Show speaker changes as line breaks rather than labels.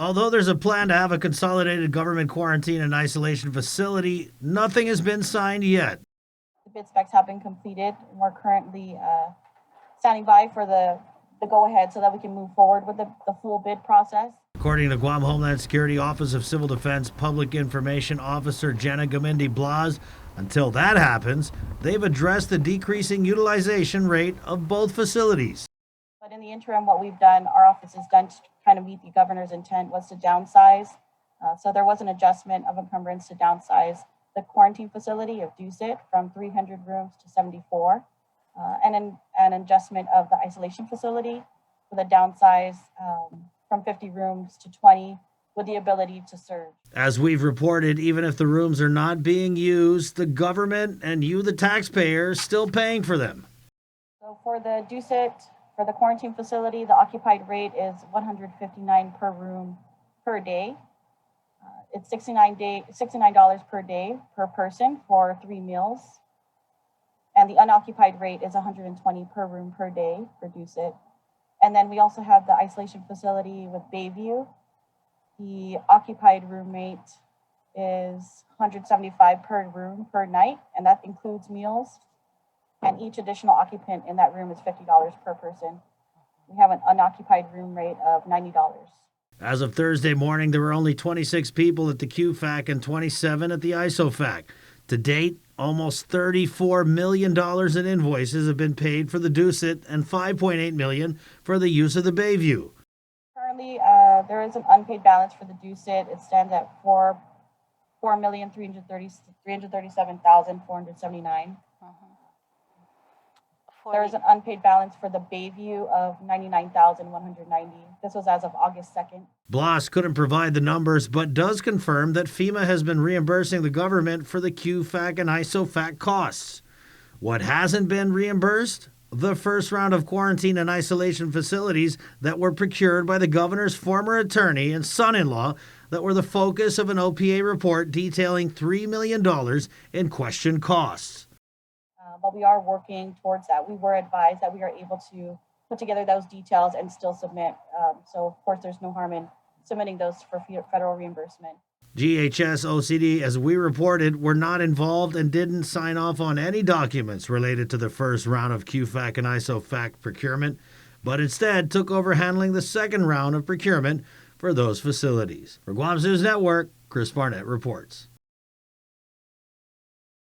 Although there's a plan to have a consolidated government quarantine and isolation facility, nothing has been signed yet.
The bid specs have been completed. We're currently standing by for the go-ahead so that we can move forward with the full bid process.
According to Guam Homeland Security Office of Civil Defense Public Information Officer Jenna Gamindi Blas, until that happens, they've addressed the decreasing utilization rate of both facilities.
But in the interim, what we've done, our office has done to kind of meet the governor's intent was to downsize. So there was an adjustment of encumbrance to downsize the quarantine facility of Dusit from 300 rooms to 74, and an adjustment of the isolation facility with a downsize from 50 rooms to 20 with the ability to serve.
As we've reported, even if the rooms are not being used, the government and you, the taxpayer, are still paying for them.
So for the Dusit, for the quarantine facility, the occupied rate is $159 per room per day. It's $69 per day per person for 3 meals. And the unoccupied rate is $120 per room per day for Dusit. And then we also have the isolation facility with Bayview. The occupied room rate is $175 per room per night, and that includes meals. And each additional occupant in that room is $50 per person. We have an unoccupied room rate of $90.
As of Thursday morning, there were only 26 people at the QFAC and 27 at the ISOFAC. To date, almost $34 million in invoices have been paid for the Dusit and $5.8 million for the use of the Bayview.
Currently, there is an unpaid balance for the Dusit. It stands at $4,337,479. There is an unpaid balance for the Bayview of $99,190. This was as of August 2nd.
Blas couldn't provide the numbers, but does confirm that FEMA has been reimbursing the government for the QFAC and ISOFAC costs. What hasn't been reimbursed? The first round of quarantine and isolation facilities that were procured by the governor's former attorney and son-in-law that were the focus of an OPA report detailing $3 million in questioned costs.
But we are working towards that. We were advised that we are able to put together those details and still submit. So, of course, there's no harm in submitting those for federal reimbursement.
GHS OCD, as we reported, were not involved and didn't sign off on any documents related to the first round of QFAC and ISOFAC procurement, but instead took over handling the second round of procurement for those facilities. For Guam's News Network, Chris Barnett reports.